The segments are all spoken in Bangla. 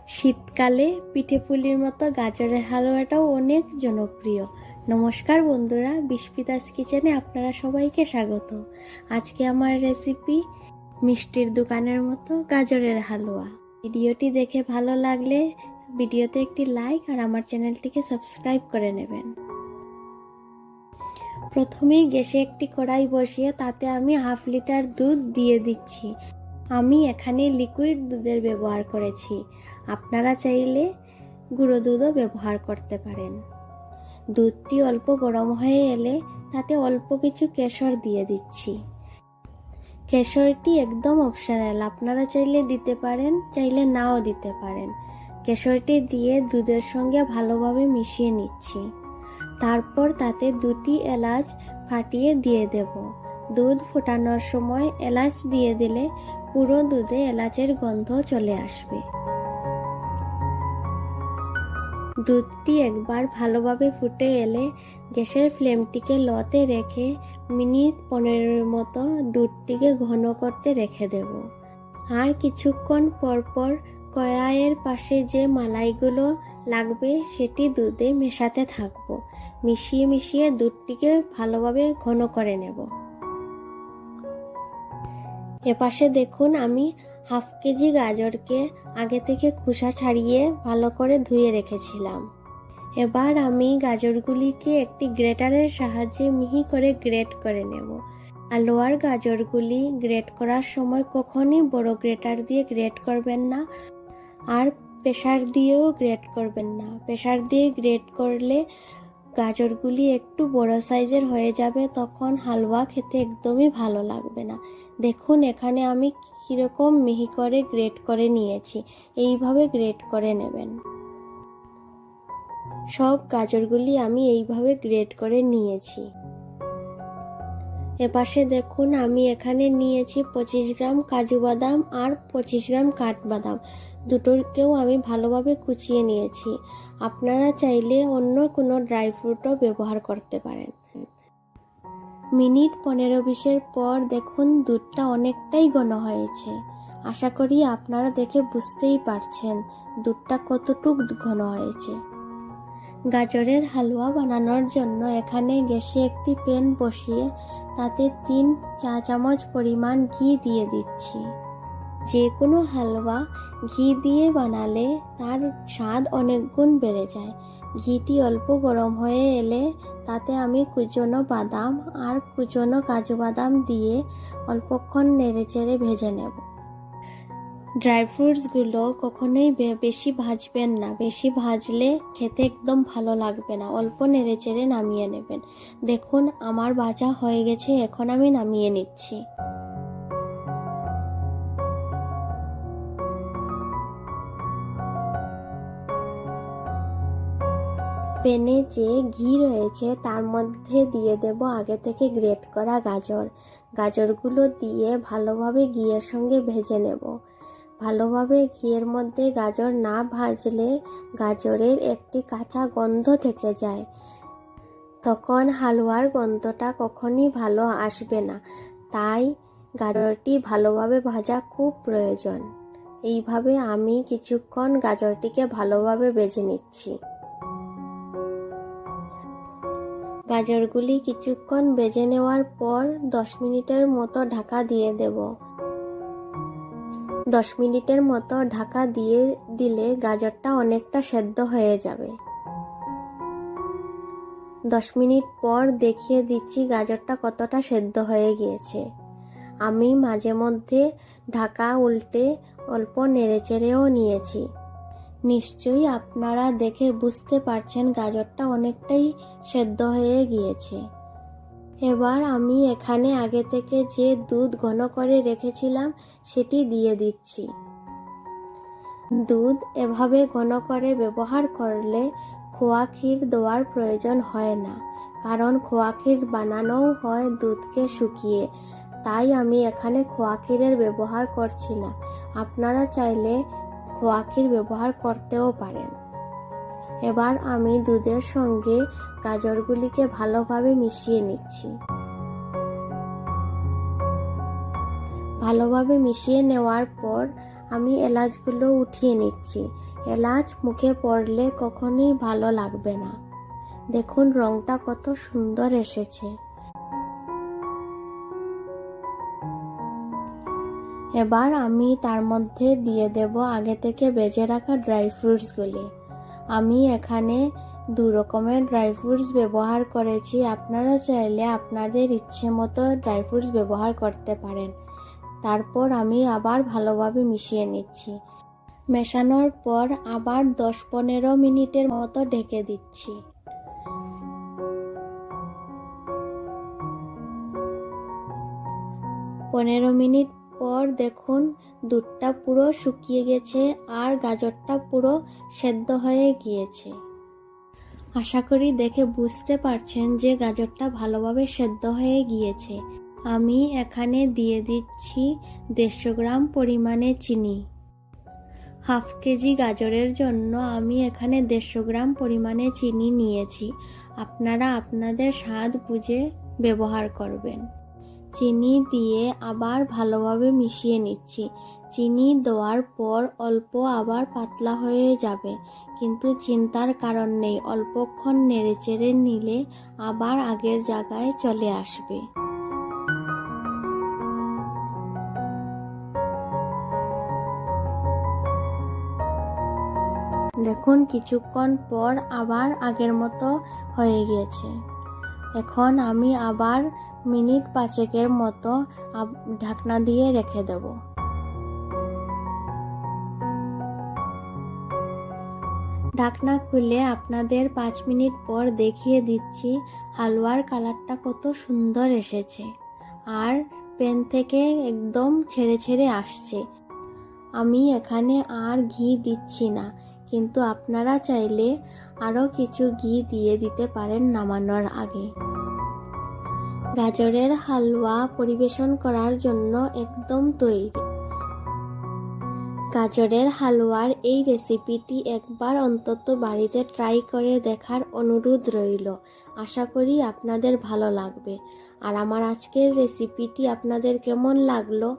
শীতকালে পিঠেপুলির মতো গাজরের হালুয়াটাও অনেক জনপ্রিয়। নমস্কার বন্ধুরা, বিস্পিতাস কিচেনে আপনারা সবাইকে স্বাগত। আজকে আমার রেসিপি মিষ্টির দোকানের মতো গাজরের হালুয়া। ভিডিওটি দেখে ভালো লাগলে ভিডিওতে একটি লাইক আর আমার চ্যানেলটিকে সাবস্ক্রাইব করে নেবেন। প্রথমেই গ্যাসে একটি কড়াই বসিয়ে তাতে আমি 1/2 লিটার দুধ দিয়ে দিচ্ছি। আমি এখানে লিকুইড দুধের ব্যবহার করেছি, আপনারা চাইলে গুঁড়ো দুধও ব্যবহার করতে পারেন। দুধটি অল্প গরম হয়ে এলে তাতে অল্প কিছু কেশর দিয়ে দিচ্ছি। কেশরটি একদম অপশনাল, আপনারা চাইলে দিতে পারেন, চাইলে নাও দিতে পারেন। কেশরটি দিয়ে দুধের সঙ্গে ভালোভাবে মিশিয়ে নিচ্ছি। তারপর তাতে 2টি এলাচ ফাটিয়ে দিয়ে দেব। দুধ ফোটানোর সময় এলাচ দিয়ে দিলে পুরো দুধে এলাচের গন্ধ চলে আসবে। দুধটি একবার ভালোভাবে ফুটে এলে গ্যাসের ফ্লেমটিকে লোতে রেখে মিনিট 15 মতো দুধটিকে ঘন করতে রেখে দেব। আর কিছুক্ষণ পরপর কড়াইয়ের পাশে যে মালাইগুলো লাগবে সেটি দুধে মেশাতে থাকবো। মিশিয়ে মিশিয়ে দুধটিকে ভালোভাবে ঘন করে নেব। এপাশে দেখুন, আমি 1/2 কেজি গাজরকে আগে থেকে খোসা ছাড়িয়ে ভালো করে ধুয়ে রেখেছিলাম। এবার আমি গাজরগুলিকে একটি গ্রেটারের সাহায্যে মিহি করে গ্রেট করে নেব। হালুয়ার গাজরগুলি গ্রেট করার সময় কখনই বড় গ্রেটার দিয়ে গ্রেট করবেন না, আর প্রেসার দিয়েও গ্রেট করবেন না। প্রেসার দিয়ে গ্রেট করলে গাজরগুলি একটু বড় সাইজের হয়ে যাবে, তখন হালুয়া খেতে একদমই ভালো লাগবে না। দেখুন, এখানে আমি কিরকম মিহি করে গ্রেট করে নিয়েছি। এইভাবে গ্রেট করে নেবেন। সব গাজরগুলি আমি এইভাবে গ্রেট করে নিয়েছি। এপাশে দেখুন, আমি এখানে নিয়েছি 25 গ্রাম কাজু বাদাম আর 25 গ্রাম কাঠবাদাম। দুটোকেও আমি ভালোভাবে কুচিয়ে নিয়েছি। আপনারা চাইলে অন্য কোনো ড্রাই ফ্রুটও ব্যবহার করতে পারেন। মিনিট 15-20 পর দেখুন দুধটা অনেকটাই ঘন হয়েছে। আশা করি আপনারা দেখে বুঝতেই পারছেন দুধটা কতটুকু ঘন হয়েছে। গাজরের হালুয়া বানানোর জন্য এখানে গ্যাসে একটি প্যান বসিয়ে তাতে 3 চা চামচ পরিমাণ ঘি দিয়ে দিচ্ছি। যে কোনো হালুয়া ঘি দিয়ে বানালে তার স্বাদ অনেক গুণ বেড়ে যায়। ঘিটি অল্প গরম হয়ে এলে তাতে আমি কুচনো বাদাম আর কুচনো কাজু বাদাম দিয়ে অল্পক্ষণ নেড়েচেড়ে ভেজে নেব। ড্রাই ফ্রুটসগুলো কখনোই বেশি ভাজবেন না, বেশি ভাজলে খেতে একদম ভালো লাগবে না। অল্প নেড়েচেড়ে নামিয়ে নেবেন। দেখুন, আমার ভাজা হয়ে গেছে, এখন আমি নামিয়ে নিচ্ছি। প্যানে যে ঘি রয়েছে তার মধ্যে দিয়ে দেব আগে থেকে গ্রেট করা গাজর। গাজরগুলো দিয়ে ভালোভাবে ঘিয়ের সঙ্গে ভেজে নেব। ভালোভাবে ঘিয়ের মধ্যে গাজর না ভাজলে গাজরের একটি কাঁচা গন্ধ থেকে যায়, তখন হালুয়ার গন্ধটা কখনই ভালো আসবে না। তাই গাজরটি ভালোভাবে ভাজা খুব প্রয়োজন। এইভাবে আমি কিছুক্ষণ গাজরটিকে ভালোভাবে ভেজে নিচ্ছি। গাজরগুলি কিছুক্ষণ ভেজে নেওয়ার পর 10 মিনিটের মতো ঢাকা দিয়ে দেব। 10 মিনিটের মতো ঢাকা দিয়ে দিলে গাজরটা অনেকটা সেদ্ধ হয়ে যাবে। 10 মিনিট পর দেখিয়ে দিচ্ছি গাজরটা কতটা সেদ্ধ হয়ে গিয়েছে। আমি মাঝে মধ্যে ঢাকা উল্টে অল্প নেড়েচেড়েও নিয়েছি। নিশ্চয়ই আপনারা দেখে বুঝতে পারছেন গাজরটা অনেকটাই সেদ্ধ হয়ে গিয়েছে। এবার আমি এখানে আগে থেকে যে দুধ ঘন করে রেখেছিলাম সেটি দিয়ে দিচ্ছি। দুধ এভাবে ঘন করে ব্যবহার করলে খোয়া ক্ষীর দেওয়ার প্রয়োজন হয় না, কারণ খোয়া ক্ষীর বানানোও হয় দুধকে শুকিয়ে। তাই আমি এখানে খোয়া ক্ষীরের ব্যবহার করছি না। আপনারা চাইলে খোয়া ক্ষীর ব্যবহার করতেও পারেন। এবার আমি দুধের সঙ্গে গাজরগুলিকে ভালোভাবে মিশিয়ে নিচ্ছি। ভালোভাবে মিশিয়ে নেওয়ার পর আমি এলাচগুলো উঠিয়ে নিচ্ছি। এলাচ মুখে পড়লে কখনোই ভালো লাগবে না। দেখুন রংটা কত সুন্দর এসেছে। এবার আমি তার মধ্যে দিয়ে দেব আগে থেকে ভেজে রাখা ড্রাই ফ্রুটসগুলি। আমি এখানে 2 রকমের ড্রাই ফ্রুটস ব্যবহার করেছি। আপনারা চাইলে আপনাদের ইচ্ছে মতো ড্রাই ফ্রুটস ব্যবহার করতে পারেন। তারপর আমি আবার ভালোভাবে মিশিয়ে নিচ্ছি। মেশানোর পর আবার 10-15 মিনিটের মতো ঢেকে দিচ্ছি। 15 মিনিট পর দেখুন দুধটা পুরো শুকিয়ে গেছে আর গাজরটা পুরো সেদ্ধ হয়ে গিয়েছে। আশা করি দেখে বুঝতে পারছেন যে গাজরটা ভালোভাবে সেদ্ধ হয়ে গিয়েছে। আমি এখানে দিয়ে দিচ্ছি 150 গ্রাম পরিমাণে চিনি। হাফ কেজি গাজরের জন্য আমি এখানে 150 গ্রাম পরিমাণে চিনি নিয়েছি। আপনারা আপনাদের স্বাদ বুঝে ব্যবহার করবেন। চিনি দিয়ে আবার ভালোভাবে মিশিয়ে নিচ্ছি। চিনি দেওয়ার পর অল্প আবার পাতলা হয়ে যাবে, কিন্তু চিন্তার কারণ নেই, অল্পক্ষণ নেড়েচেড়ে নিলে আবার আগের জায়গায় চলে আসবে। দেখুন কিছুক্ষণ পর আবার আগের মতো হয়ে গিয়েছে। এখন আমি আবার মিনিট 5 মতো ঢাকনা দিয়ে রেখে দেব। ঢাকনা খুলে আপনাদের 5 মিনিট পর দেখিয়ে দিচ্ছি হালুয়ার কালারটা কত সুন্দর এসেছে আর প্যান থেকে একদম ছেড়ে ছেড়ে আসছে। আমি এখানে আর ঘি দিচ্ছি না, কিন্তু আপনারা চাইলে আরও কিছু ঘি দিয়ে দিতে পারেন নামানোর আগে। গাজরের হালুয়া পরিবেশন করার জন্য একদম তৈরি। গাজরের হালুয়ার এই রেসিপিটি একবার অন্তত বাড়িতে ট্রাই করে দেখার অনুরোধ রইল। আশা করি আপনাদের ভালো লাগবে। আর আমার আজকের রেসিপিটি আপনাদের কেমন লাগলো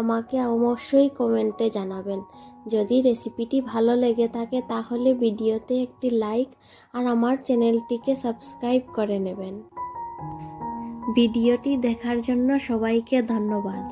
আমাকে অবশ্যই কমেন্টে জানাবেন। যদি রেসিপিটি ভালো লেগে থাকে তাহলে ভিডিওতে একটি লাইক আর আমার চ্যানেলটিকে সাবস্ক্রাইব করে নেবেন। ভিডিওটি দেখার জন্য সবাইকে ধন্যবাদ।